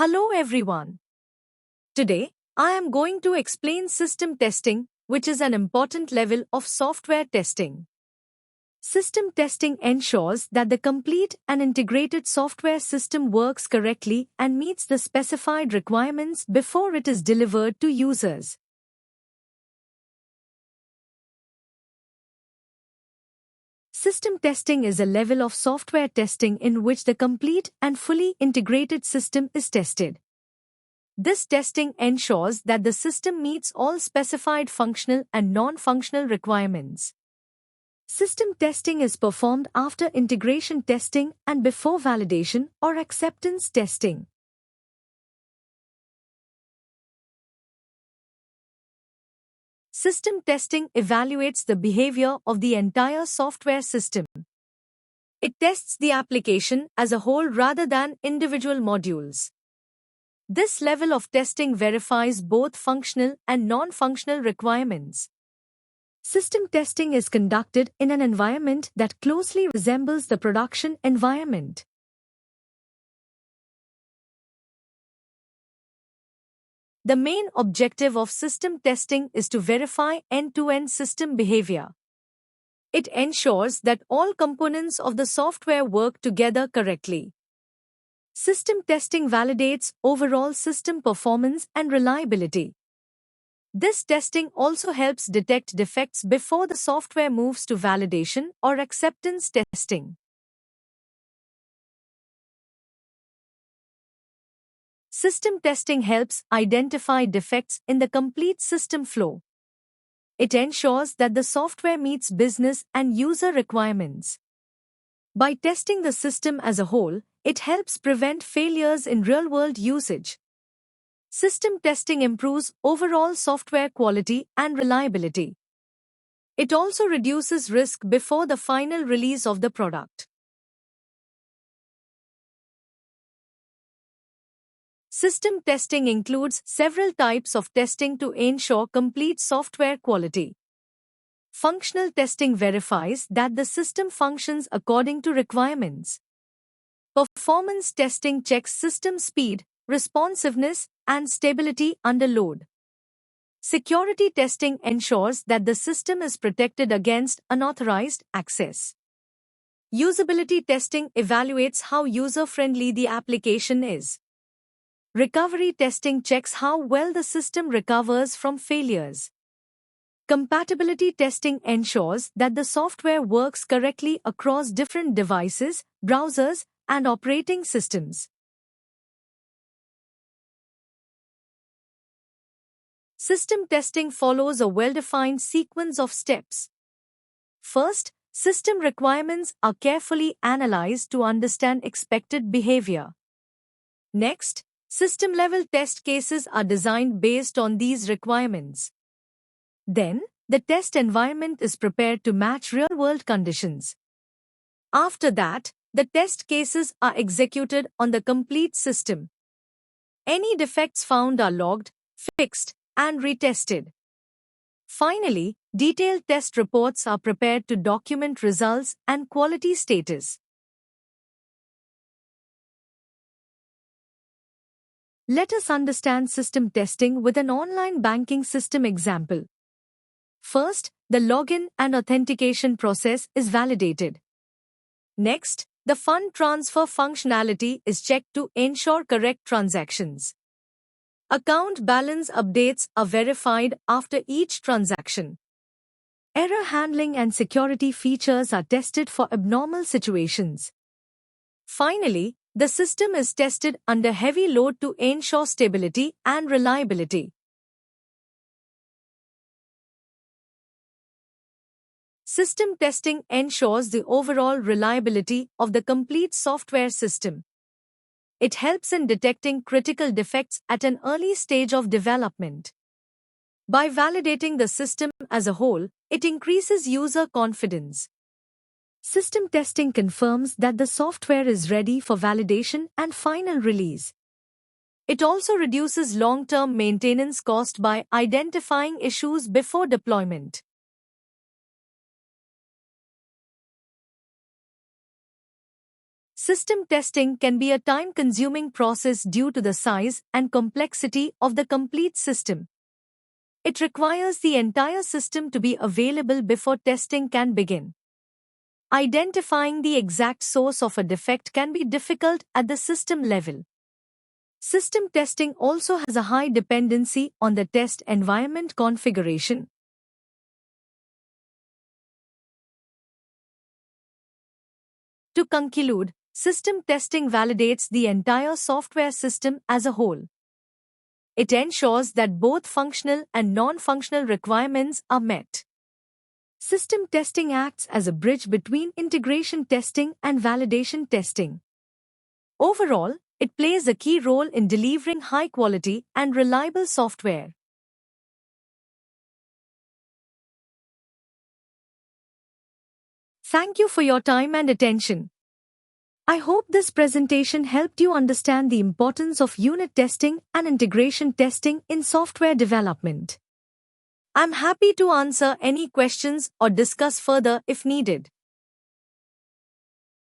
Hello everyone. Today, I am going to explain system testing, which is an important level of software testing. System testing ensures that the complete and integrated software system works correctly and meets the specified requirements before it is delivered to users. System testing is a level of software testing in which the complete and fully integrated system is tested. This testing ensures that the system meets all specified functional and non-functional requirements. System testing is performed after integration testing and before validation or acceptance testing. System testing evaluates the behavior of the entire software system. It tests the application as a whole rather than individual modules. This level of testing verifies both functional and non-functional requirements. System testing is conducted in an environment that closely resembles the production environment. The main objective of system testing is to verify end-to-end system behavior. It ensures that all components of the software work together correctly. System testing validates overall system performance and reliability. This testing also helps detect defects before the software moves to validation or acceptance testing. System testing helps identify defects in the complete system flow. It ensures that the software meets business and user requirements. By testing the system as a whole, it helps prevent failures in real-world usage. System testing improves overall software quality and reliability. It also reduces risk before the final release of the product. System testing includes several types of testing to ensure complete software quality. Functional testing verifies that the system functions according to requirements. Performance testing checks system speed, responsiveness, and stability under load. Security testing ensures that the system is protected against unauthorized access. Usability testing evaluates how user-friendly the application is. Recovery testing checks how well the system recovers from failures. Compatibility testing ensures that the software works correctly across different devices, browsers, and operating systems. System testing follows a well-defined sequence of steps. First, system requirements are carefully analyzed to understand expected behavior. Next, system-level test cases are designed based on these requirements. Then, the test environment is prepared to match real-world conditions. After that, the test cases are executed on the complete system. Any defects found are logged, fixed, and retested. Finally, detailed test reports are prepared to document results and quality status. Let us understand system testing with an online banking system example. First, the login and authentication process is validated. Next, the fund transfer functionality is checked to ensure correct transactions. Account balance updates are verified after each transaction. Error handling and security features are tested for abnormal situations. Finally, the system is tested under heavy load to ensure stability and reliability. System testing ensures the overall reliability of the complete software system. It helps in detecting critical defects at an early stage of development. By validating the system as a whole, it increases user confidence. System testing confirms that the software is ready for validation and final release. It also reduces long-term maintenance cost by identifying issues before deployment. System testing can be a time-consuming process due to the size and complexity of the complete system. It requires the entire system to be available before testing can begin. Identifying the exact source of a defect can be difficult at the system level. System testing also has a high dependency on the test environment configuration. To conclude, system testing validates the entire software system as a whole. It ensures that both functional and non-functional requirements are met. System testing acts as a bridge between integration testing and validation testing. Overall, it plays a key role in delivering high-quality and reliable software. Thank you for your time and attention. I hope this presentation helped you understand the importance of unit testing and integration testing in software development. I'm happy to answer any questions or discuss further if needed.